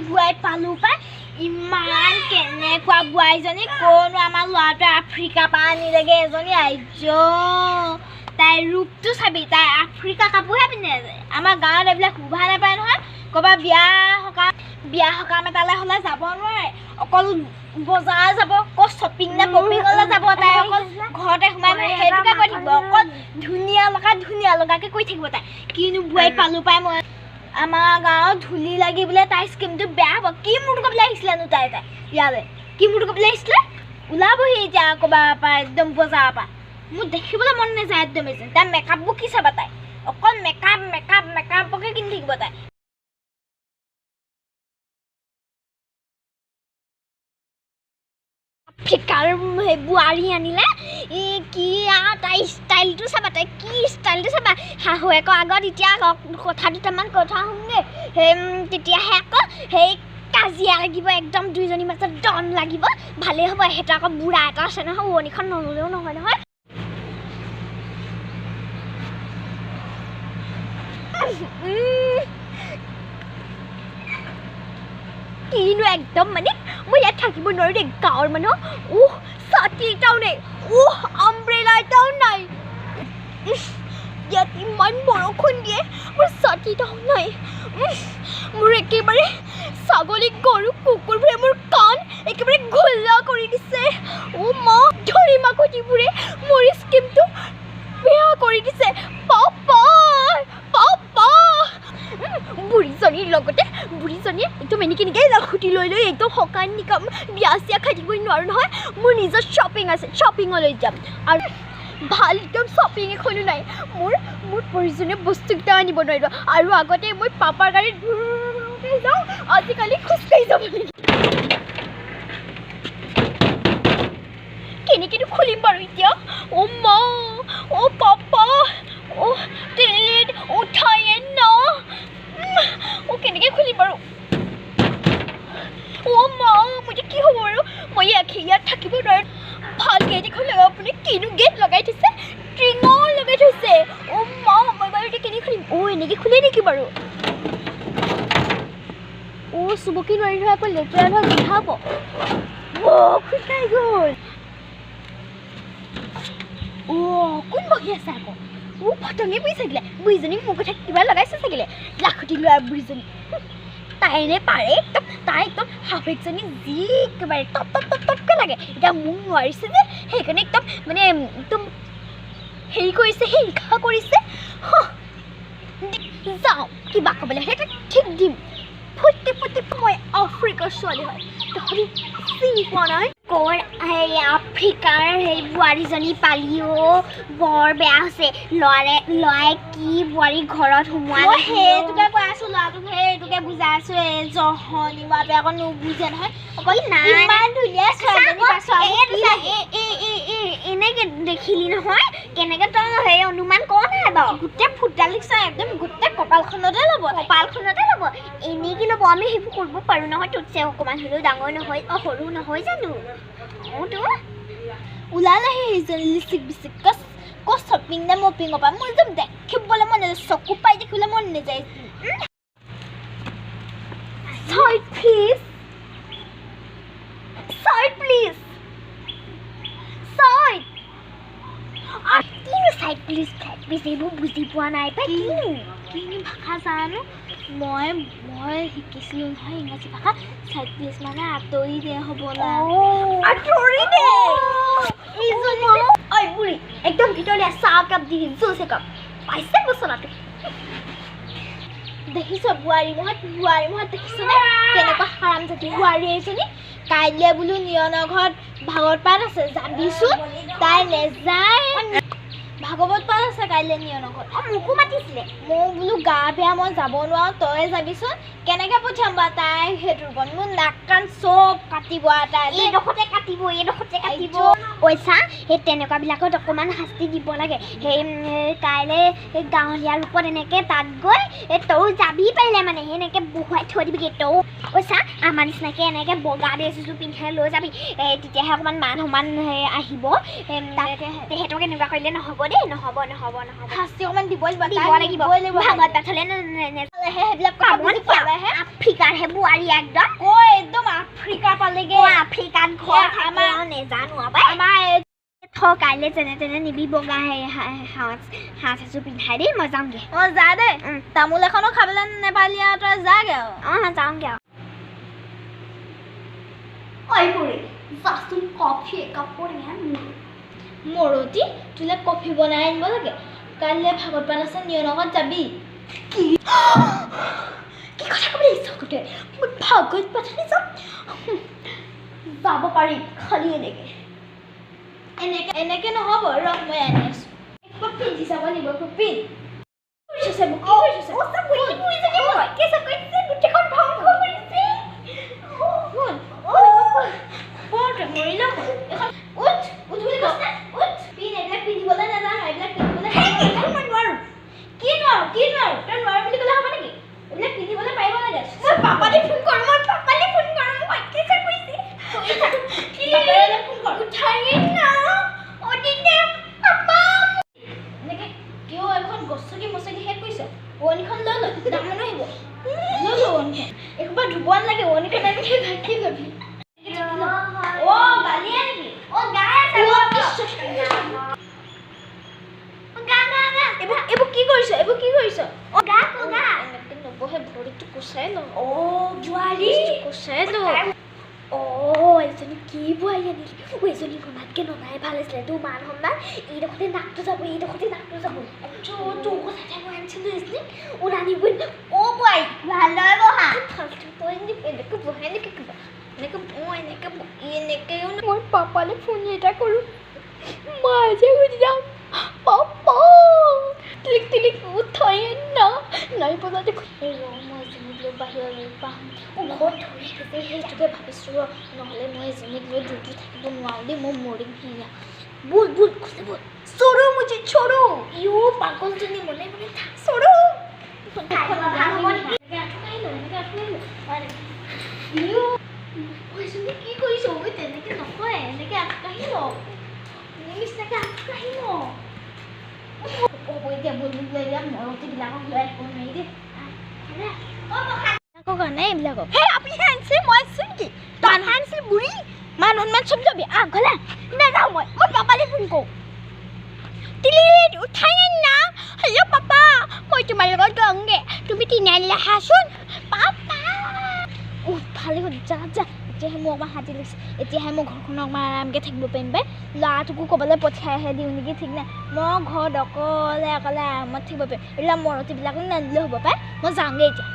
বুৱাই পালো পাই ইমান কেনেকুৱা বুৱাইজনী কোনো আমাৰ ল'ৰাটোৱে আফ্ৰিকা পৰা আনিলেগে এজনী আইজ তাইৰ ৰূপটো চাবি তাই আফ্ৰিকা কাপোৰহে পিন্ধি যায় আমাৰ গাঁৱত এইবিলাক শোভা নাপায় নহয় ক'ৰবাত বিয়া সকাম এটালৈ হ'লে যাব নোৱাৰে অকল বজাৰ যাব ক'ত শ্বপিং নে পপিঙলৈ যাব তাই অকল ঘৰতে সোমাই সেইটোকে কৈ থাকিব অকল ধুনীয়া লগাকে কৈ থাকিব তাই কিনো বুৱাই পালো পাই মই আমাৰ গাঁৱত ধূলি লাগি বোলে তাই স্কিমটো বেয়া হ'ব কি মুড ক'বলৈ আহিছিলেনো তাই ইয়ালৈ কি মুড ক'বলৈ আহিছিলে ওলাবহি এতিয়া ক'ৰবাৰ পৰা একদম বজাৰৰ পৰা মোৰ দেখিবলৈ মন নাযায় একদম তাই মেকআপবোৰ কি চাবা তাই অকল মেকআপকে কিনি থাকিব তাই আফ্ৰিকাৰ বোৱাৰী আনিলে কি তাই ষ্টাইলটো চাবা তাই কি ষ্টাইলটো চাবা শাহুৱেকৰ আগত এতিয়া কথা দুটামান কথা শুনগে তেতিয়াহে আকৌ সেই কাজিয়া লাগিব একদম দুইজনীৰ মাজত ডন লাগিব ভালেই হ'ব সেইটো আকৌ বুঢ়া এটা আছে নহয় উৰণিখন নল'লেও নহয় নহয় কিনো একদম মানে মই ইয়াত থাকিব নোৱাৰোঁ দেই গাঁৱৰ মানুহ ছাতি এটাও নাই আমব্ৰেলা এটাও নাই ইয়াত ইমান বৰষুণ দিয়ে মোৰ ছাতি এটাও নাই মোৰ একেবাৰে ছাগলী গৰু কুকুৰবোৰে মোৰ কাণ একেবাৰে ঘোলা কৰি দিছে মা ধৰি মাকতিবোৰে মোৰ স্কিমটো বেয়া কৰি দিছে পাপা বুঢ়ীজনীৰ লগতে বুঢ়ীজনীয়ে একদম এনেকৈ লাখুটি লৈ একদম সকান নিকাম বিয়া চিয়া খাই থাকিবই নোৱাৰোঁ নহয় মোৰ নিজৰ শ্বপিং আছে শ্বপিঙলৈ যাম আৰু ভাল একদম শ্বপিং এখনো নাই মোৰ প্ৰয়োজনীয় বস্তুকেইটা আনিব নোৱাৰিব আৰু আগতে মই পাপাৰ গাড়ীত যাওঁ আজিকালি খোজকাঢ়ি যাব লাগিব কেনেকৈনো খুলিম বাৰু এতিয়া মা পাপা ট্ৰেইন উঠায়ে ন কেনেকৈ খুলিম বাৰু মা মই কি হ'ব বাৰু মই ইয়াত থাকিব নোৱাৰোঁ ভাল গেট এখন লগাব আপুনি কিনো গেট লগাই থৈছে ট্ৰিঙৰ লগাই থৈছে মা মই বাৰু এতিয়া কেনেকৈ খুলিম এনেকৈ খোলে নেকি বাৰু চুবকি নোৱাৰি নহয় আকৌ লেতেৰা নহয় গোন্ধাব খোজাই গ'ল কোন বহি আছে আকৌ ফটঙে বহি থাকিলে বুঢ়ীজনীক মোৰ কথা কিবা লগাইছে চাগিলে লাখুটি লোৱা বুঢ়ীজনী তাইৰে পাৰে একদম তাই একদম শাহুৱেকজনী যি একেবাৰে টপকৈ লাগে এতিয়া মোক নোৱাৰিছে যে সেইকাৰণে একদম মানে একদম হেৰি কৰিছে হিংসা কৰিছে যাওঁ কিবা ক'বলৈ সেইটো ঠিক দিম ফুটি মই আফ্ৰিকাৰ ছোৱালী হয় তহঁতি চিনি পোৱা নাই কৰ আফ্ৰিকাৰ সেই বোৱাৰীজনী পালিও বৰ বেয়া হৈছে ল'ৰাই কি বোৱাৰী ঘৰত সোমোৱা সেইটোকে কৈ আছোঁ ল'ৰাটোক সেইটোকে বুজাই আছোঁ জহনী ল'ৰাটোৱে আকৌ নুবুজে নহয় অকল ইমান ধুনীয়া এনেকৈ দেখিলি নহয় কেনেকৈ তই সেই অনুমান কৰ নাই বাৰু গোটেই ফুটালিক চাই একদম গোটেই কপালখনতে ল'ব এনেকৈ ল'ব আমি সেইবোৰ কৰিব পাৰোঁ নহয় তোতছে অকণমান হ'লেও ডাঙৰ নহয় সৰু নহয় জানো ওলালে সেইজনী লিচিক বিচিক ক'ত শ্বপিং নে মপিঙৰ পৰা মোৰ একদম দেখিবলৈ মন নাযায় চকু পাই দেখিবলৈ মন নাযায় কিনো চাইড প্লিজ এইবোৰ বুজি পোৱা নাই পাই কিনো ভাষা জানো মই শিকিছিলোঁ নহয় ইংৰাজী ভাষা চাইড প্লিজ মানে আঁতৰি দে হ'বলা আঁতৰি দে বুঢ়ী একদম ভিতৰলৈ চাহ কাপ দি জোৰছে কাপ পাইছে বচনাটো দেখিছ বোৱাৰী মূৰত দেখিছনে কেনেকুৱা হাৰামজাতি বোৱাৰী এজনী কাইলৈ বোলো নিয়নৰ ঘৰত ভাগৱত পাঠ আছে যাবিচোন তাই নেযায় ভাগৱত পাঠ আছে কাইলৈ নিয়নৰ ঘৰত মোকো মাতিছিলে মই বোলো গা বেয়া মই যাব নোৱাৰোঁ তই যাবিচোন কেনেকৈ পঠিয়াম বাৰু তাই সেইটোৰ ওপৰত মোৰ নাক কাণ চব কাটিব তাই এইডোখৰতে কাটিব পইচা সেই তেনেকুৱাবিলাকত অকণমান শাস্তি দিব লাগে সেই কাইলৈ সেই গাঁৱলীয়া ৰূপত এনেকৈ তাত গৈ তয়ো যাবি পাৰিলে মানে সেনেকৈ বহুৱাই থৈ দিবিগৈ তয়ো পইচা আমাৰ নিচিনাকৈ এনেকৈ বগা ড্ৰেছযোৰ পিন্ধাই লৈ যাবি তেতিয়াহে অকণমান মান সমান আহিব তেহেঁতক এনেকুৱা কৰিলে নহ'ব দেই নহ'ব শাস্তি অকণমান দিব লাগিব ভাগত পাথলে সেইবিলাক আফ্ৰিকাৰ বোৱাৰী একদম আফ্ৰিকা পালেগৈ আফ্ৰিকাত ঘৰ আমাৰ নেজানো আমাৰ কাইলৈ যেনে তেনে নিবি বগা সাজ এযোৰ পিন্ধাই দেই মই যাওঁগৈ যা দেই তামোল এখনো খাবলৈ নেপালি আৰু তই যাগৈ আৰু যাওঁগৈ আৰু ঐ বুঢ়ী যাচোন কফি একাপ কৰিহে মৰতি তোলে কফি বনাই আনিব লাগে কাইলৈ ভাগত পাত আছে নিয়ৰ লগত যাবি কি কথা ক'বলৈ ইচ্ছা কৰোঁতে মই ভাগত পাতলৈ যাম যাব পাৰিম খালি এনেকে নহ'ব ৰহ মই আনি আছোঁ একবাৰ পিন্ধি চাব লাগিব পিন্ধ একবাৰ ধুব নালাগে অনিখন আমি ঢাকি যাবি এইবোৰ কি কৰিছ নবহে ভৰিটো কোচাই ল এজনী কি বোৱাৰী আনিলি এজনী ননাতকৈ ননাই ভাল আছিলে তোৰ মান সন্মান এইডোখৰতে নাকটো যাব তোৰ কথাতে মই আনিছিলোঁ নানিবই বোৱাৰী ভালদৰে বহা এনেকৈ বহে নেকি কিবা এনেকৈ মই পাপালৈ ফোন এটা কৰোঁ মই যে সুধি যাম পাপা টিলিক উঠাই নাই পজা দেখোন মই এজনীক লৈ বাহিৰলৈ পাম ঘৰত ধৰি থাকে সেইটোকে ভাবিছোঁ নহ'লে মই এজনীক লৈ দূৰটো থাকিব নোৱাৰোঁ দেই মই মৰিম সেয়া বল চৰু মুঝে চৰু পাগলজনী মনে থাক চৰু কি কৰিছ তেনেকৈ নকয় এনেকৈ আগবাঢ়ি ল নিচিনাকৈ আগবাঢ়ি ল এতিয়া বলবুক লৈ দিয়া মৰতিবিলাকক লৈ আহিব নোৱাৰি দেই কাৰণে এইবিলাকক আপুনিহে আনিছে মই আনিছোঁ নেকি তই আনিছিল বুঢ়ী মান সন্মান চব যাবি ঘৰলৈ নাযাওঁ মই পাপালৈ ফোন কৰোঁ টিলিট উঠাই না হেল্ল' পাপা মই তোমাৰ লগত যাওঁগৈ তুমি তিনিআলিলৈ আহাচোন পাপা ভালে হ'ল যা এতিয়াহে মোক অকণমান শান্তি লাগিছে এতিয়াহে মই ঘৰখনত অকণমান আৰামকৈ থাকিব পাৰিম পাই ল'ৰাটোকো ক'বলৈ পঠিয়াইহে দিওঁ নেকি ঠিক নাই মই ঘৰত অকলে আৰামত থাকিব পাৰিম এইবিলাক মৰতিবিলাকো নানিলেও হ'ব পাই মই যাওঁগৈ এতিয়া